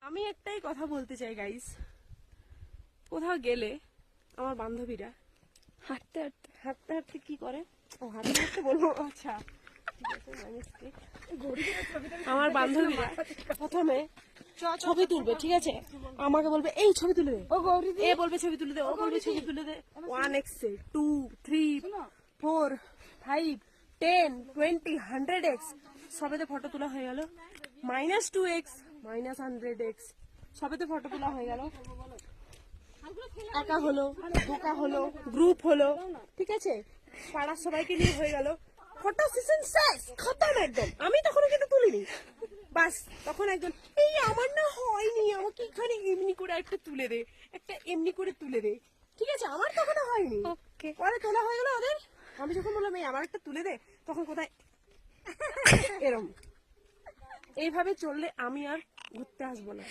আমি একটাই কথা বলতে চাই গাইস, কোথাও গেলে আমার বান্ধবীরা হাঁটতে হাঁটতে হাঁটতে হাঁটতে কি করে, ও হাঁটতে হাঁটতে বলবো, আচ্ছা ঠিক আছে, my mistake। আমার বান্ধবীরা প্রথমে ছবি তুলবে, ঠিক আছে, আমাকে বলবে এই ছবি তুলে দে, এ বলবে ছবি তুলে দে, ও বলবে ছবি তুলে দে, 1x 2 3 4 5 10 20 100x সবেতে ফটো তোলা হয়ে গেল, -2x -100x সবেতে ফটো তোলা হয়ে গেল, একা হলো, ধোকা হলো, গ্রুপ হলো, ঠিক আছে, পাড়ার সবাইকে নিয়ে হয়ে গেল, ফটো সেশন শেষ, খতম একদম। আমি তখন কিন্তু তুলিনি, বাস তখন একজন এই আমার না হয়নি, আমাকে এখানে এমনি করে একটা তুলে দে, একটা এমনি করে তুলে দে, ঠিক আছে, আমার তখন হয়নি, পরে তোলা হয়ে গেল ওদের। আমি যখন বললাম এই আমার একটা তুলে দে, তখন কোথায় এরম। এইভাবে চললে আমি আর ঘুরতে আসবো না।